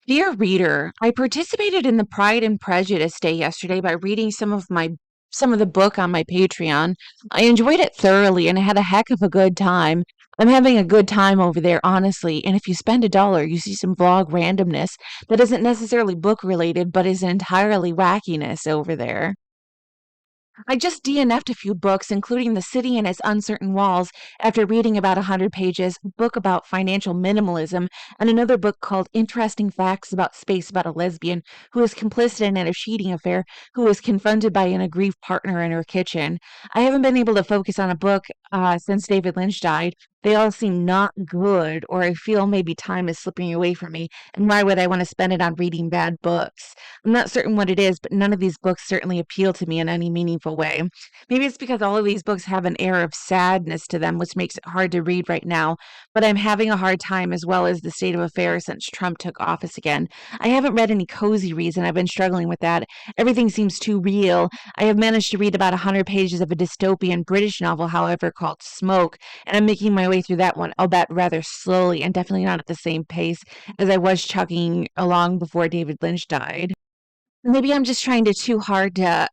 Dear reader, I participated in the Pride and Prejudice Day yesterday by reading some of the book on my Patreon. I enjoyed it thoroughly and I had a heck of a good time. I'm having a good time over there, honestly. And if you spend $1, you see some vlog randomness that isn't necessarily book related, but is entirely wackiness over there. I just DNF'd a few books, including The City and Its Uncertain Walls, after reading about 100 pages, a book about financial minimalism, and another book called Interesting Facts About Space about a lesbian who is complicit in a cheating affair, who was confronted by an aggrieved partner in her kitchen. I haven't been able to focus on a book since David Lynch died. They all seem not good, or I feel maybe time is slipping away from me, and why would I want to spend it on reading bad books? I'm not certain what it is, but none of these books certainly appeal to me in any meaningful way. Maybe it's because all of these books have an air of sadness to them, which makes it hard to read right now. But I'm having a hard time as well as the state of affairs since Trump took office again. I haven't read any cozy reads, and I've been struggling with that. Everything seems too real. I have managed to read about 100 pages of a dystopian British novel, however, called Smoke, and I'm making my way through that one, albeit rather slowly and definitely not at the same pace as I was chugging along before David Lynch died. Maybe I'm just trying to too hard to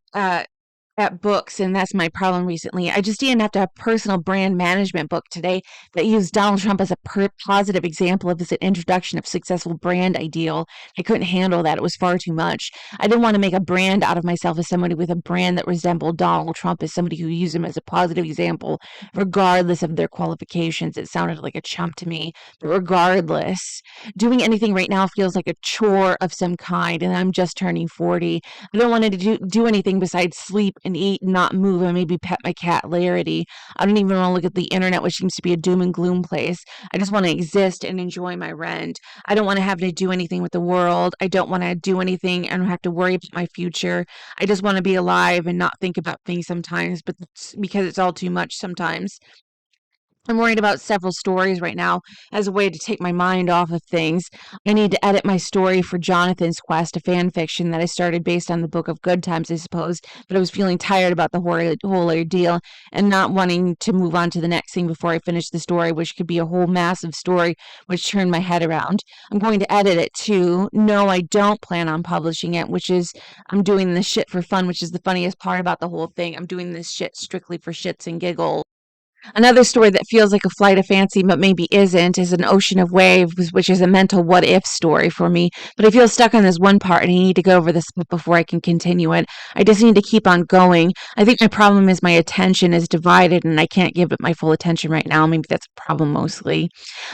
at books, and that's my problem recently. I just didn't have to have a personal brand management book today that used Donald Trump as a positive example of this introduction of successful brand ideal. I couldn't handle that. It was far too much. I didn't want to make a brand out of myself as somebody with a brand that resembled Donald Trump as somebody who used him as a positive example, regardless of their qualifications. It sounded like a chump to me. But regardless, doing anything right now feels like a chore of some kind, and I'm just turning 40. I don't want to do anything besides sleep and eat and not move and maybe pet my cat Larity. I don't even want to look at the internet, which seems to be a doom and gloom place. I just want to exist and enjoy my rent. I don't want to have to do anything with the world. I don't want to do anything and have to worry about my future. I just want to be alive and not think about things sometimes, but because it's all too much sometimes. I'm worried about several stories right now as a way to take my mind off of things. I need to edit my story for Jonathan's Quest, a fan fiction that I started based on the Book of Good Times, I suppose, but I was feeling tired about the whole ordeal and not wanting to move on to the next thing before I finish the story, which could be a whole massive story, which turned my head around. I'm going to edit it too. No, I don't plan on publishing it, I'm doing this shit for fun, which is the funniest part about the whole thing. I'm doing this shit strictly for shits and giggles. Another story that feels like a flight of fancy but maybe isn't is An Ocean of Waves, which is a mental what if story for me. But I feel stuck on this one part and I need to go over this before I can continue it. I just need to keep on going. I think my problem is my attention is divided and I can't give it my full attention right now. Maybe that's a problem mostly.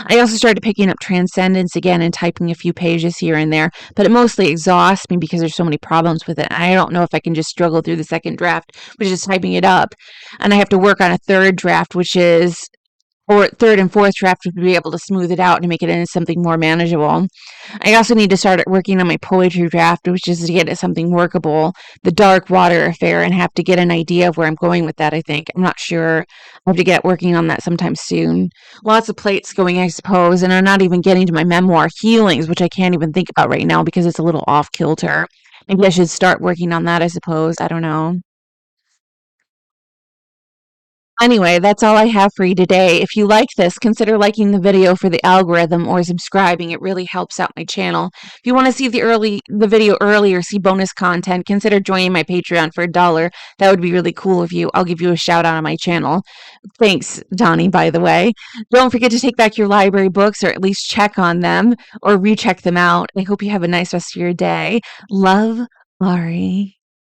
I also started picking up Transcendence again and typing a few pages here and there, but it mostly exhausts me because there's so many problems with it. And I don't know if I can just struggle through the second draft, which is typing it up. And I have to work on a third draft, or third and fourth draft to be able to smooth it out and make it into something more manageable. I also need to start working on my poetry draft, which is to get it something workable, the Dark Water Affair, and have to get an idea of where I'm going with that, I think. I'm not sure. I have to get working on that sometime soon. Lots of plates going, I suppose, and I'm not even getting to my memoir, Healings, which I can't even think about right now because it's a little off kilter. Maybe I should start working on that, I suppose. I don't know. Anyway, that's all I have for you today. If you like this, consider liking the video for the algorithm or subscribing. It really helps out my channel. If you want to see the video early or see bonus content, consider joining my Patreon for $1. That would be really cool of you. I'll give you a shout out on my channel. Thanks, Donnie, by the way. Don't forget to take back your library books or at least check on them or recheck them out. I hope you have a nice rest of your day. Love, Ari.